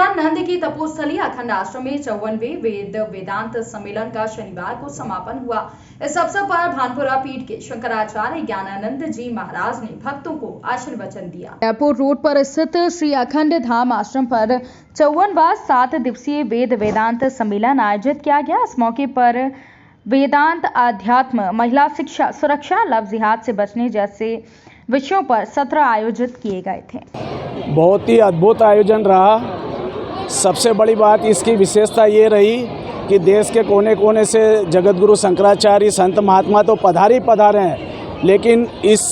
गजानंद की तपोस्थली अखंड आश्रम में 54वें वेद वेदांत सम्मेलन का शनिवार को समापन हुआ। इस अवसर पर भानपुरा पीठ के शंकराचार्य ज्ञानानंद जी महाराज ने भक्तों को आशीर्वचन दिया। एयरपोर्ट रोड पर स्थित श्री अखंड धाम आश्रम पर 54वां 7 दिवसीय वेद वेदांत सम्मेलन आयोजित किया गया। इस मौके पर वेदांत, आध्यात्म, महिला शिक्षा, सुरक्षा, लव जिहाद से बचने जैसे विषयों पर सत्र आयोजित किए गए थे। बहुत ही अद्भुत आयोजन रहा। सबसे बड़ी बात इसकी विशेषता ये रही कि देश के कोने कोने से जगतगुरु शंकराचार्य संत महात्मा तो पधारे हैं, लेकिन इस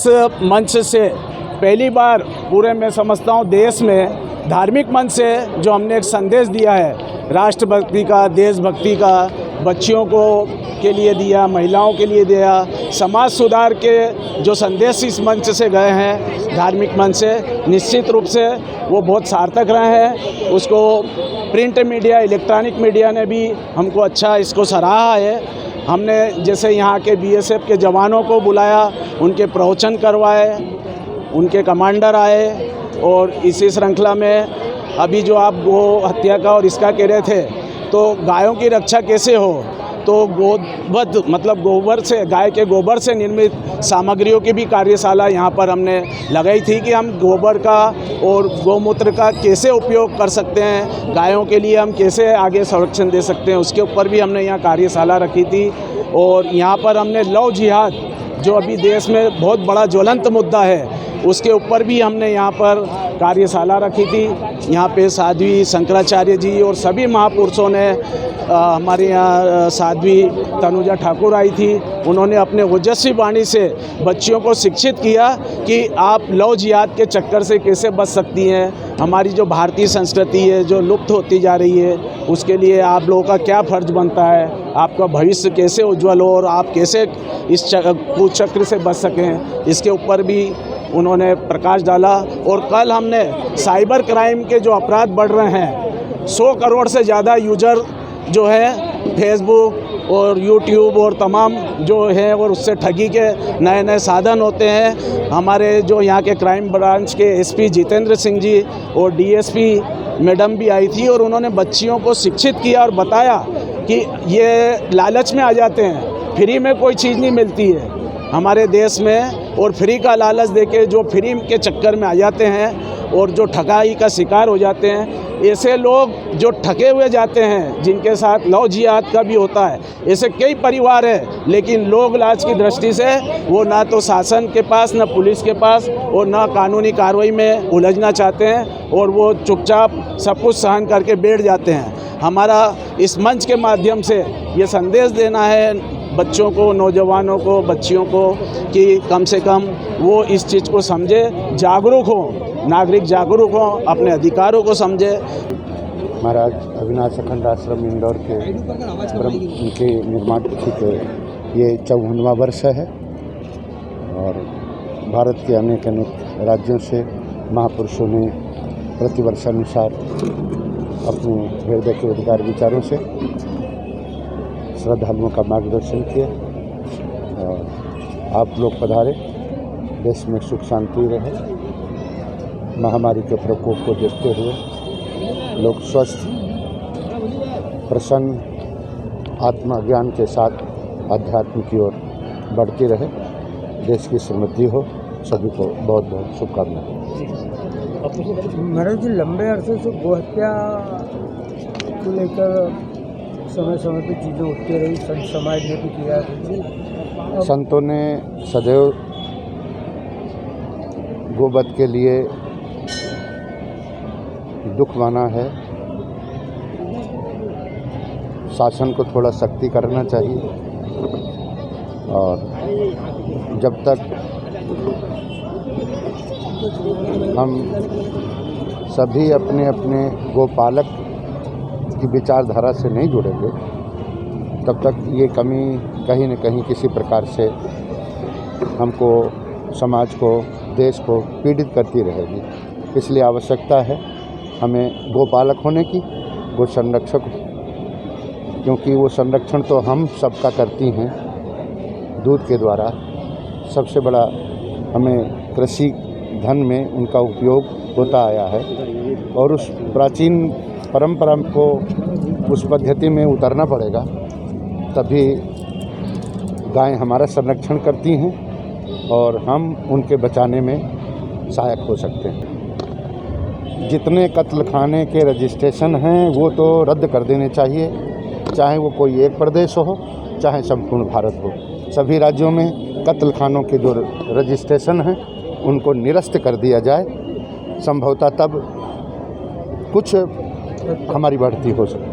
मंच से पहली बार पूरे मैं समझता हूँ देश में धार्मिक मंच से जो हमने एक संदेश दिया है राष्ट्रभक्ति का, देशभक्ति का, बच्चियों को के लिए दिया, महिलाओं के लिए दिया, समाज सुधार के जो संदेश इस मंच से गए हैं धार्मिक मंच से, निश्चित रूप से वो बहुत सार्थक रहे हैं। उसको प्रिंट मीडिया, इलेक्ट्रॉनिक मीडिया ने भी हमको अच्छा इसको सराहा है। हमने जैसे यहाँ के बीएसएफ के जवानों को बुलाया, उनके प्रवचन करवाए, उनके कमांडर आए, और इसी श्रृंखला में अभी जो आप गो हत्या का और इसका कह रहे थे, तो गायों की रक्षा कैसे हो, तो गोवध मतलब गोबर से, गाय के गोबर से निर्मित सामग्रियों की भी कार्यशाला यहाँ पर हमने लगाई थी कि हम गोबर का और गौमूत्र का कैसे उपयोग कर सकते हैं, गायों के लिए हम कैसे आगे संरक्षण दे सकते हैं, उसके ऊपर भी हमने यहाँ कार्यशाला रखी थी। और यहाँ पर हमने लव जिहाद जो अभी देश में बहुत बड़ा ज्वलंत मुद्दा है, उसके ऊपर भी हमने यहाँ पर कार्यशाला रखी थी। यहाँ पे साध्वी शंकराचार्य जी और सभी महापुरुषों ने, हमारे यहाँ साध्वी तनुजा ठाकुर आई थी, उन्होंने अपने ओजस्वी वाणी से बच्चियों को शिक्षित किया कि आप लव जिहाद के चक्कर से कैसे बच सकती हैं। हमारी जो भारतीय संस्कृति है जो लुप्त होती जा रही है, उसके लिए आप लोगों का क्या फ़र्ज बनता है, आपका भविष्य कैसे उज्जवल हो और आप कैसे इस कुचक्र से बच सकें, इसके ऊपर भी उन्होंने प्रकाश डाला। और कल हमने साइबर क्राइम के जो अपराध बढ़ रहे हैं, 100 करोड़ से ज़्यादा यूजर जो है फेसबुक और यूट्यूब और तमाम जो है, और उससे ठगी के नए नए साधन होते हैं। हमारे जो यहाँ के क्राइम ब्रांच के एसपी जितेंद्र सिंह जी और डीएसपी मैडम भी आई थी, और उन्होंने बच्चियों को शिक्षित किया और बताया कि ये लालच में आ जाते हैं, फ्री में कोई चीज़ नहीं मिलती है हमारे देश में, और फ्री का लालच देके जो फ्री के चक्कर में आ जाते हैं और जो ठगाई का शिकार हो जाते हैं, ऐसे लोग जो ठगे हुए जाते हैं, जिनके साथ लव जिहाद का भी होता है, ऐसे कई परिवार हैं, लेकिन लोग लाज की दृष्टि से वो ना तो शासन के पास, ना पुलिस के पास, और ना कानूनी कार्रवाई में उलझना चाहते हैं, और वो चुपचाप सब कुछ सहन करके बैठ जाते हैं। हमारा इस मंच के माध्यम से ये संदेश देना है बच्चों को, नौजवानों को, बच्चियों को, कि कम से कम वो इस चीज़ को समझे, जागरूक हो, नागरिक जागरूक हो, अपने अधिकारों को समझे। महाराज अविनाश अखंड आश्रम इंदौर के उनके निर्माण तिथि पे ये 54वां वर्ष है, और भारत के अनेक राज्यों से महापुरुषों ने प्रतिवर्षानुसार अपने हृदय के अधिकार विचारों से श्रद्धालुओं का मार्गदर्शन किया। और आप लोग पधारे, देश में सुख शांति रहे, महामारी के प्रकोप को देखते हुए लोग स्वस्थ, प्रसन्न, आत्मज्ञान के साथ अध्यात्म की ओर बढ़ते रहे, देश की समृद्धि हो। सभी को बहुत बहुत शुभकामनाएं। महाराज जी, लंबे अरसे से गोहत्या को लेकर समय समय पे चीज़ें उठती रही, संत समाज ने भी किया। संतों ने सदैव गोवध के लिए दुख माना है। शासन को थोड़ा सख्ती करना चाहिए, और जब तक हम सभी अपने अपने गोपालक की विचारधारा से नहीं जुड़ेंगे, तब तक ये कमी कहीं न कहीं किसी प्रकार से हमको, समाज को, देश को पीड़ित करती रहेगी। इसलिए आवश्यकता है हमें गोपालक होने की, गो संरक्षक, क्योंकि वो संरक्षण तो हम सबका करती हैं दूध के द्वारा। सबसे बड़ा हमें कृषि धन में उनका उपयोग होता आया है और उस प्राचीन परंपरा को उस पद्धति में उतरना पड़ेगा, तभी गायें हमारा संरक्षण करती हैं और हम उनके बचाने में सहायक हो सकते हैं। जितने कत्ल खाने के रजिस्ट्रेशन हैं वो तो रद्द कर देने चाहिए, चाहे वो कोई एक प्रदेश हो चाहे संपूर्ण भारत हो। सभी राज्यों में कत्ल खानों के जो रजिस्ट्रेशन हैं उनको निरस्त कर दिया जाए, संभवतः तब कुछ हमारी बढ़ती हो सकती है।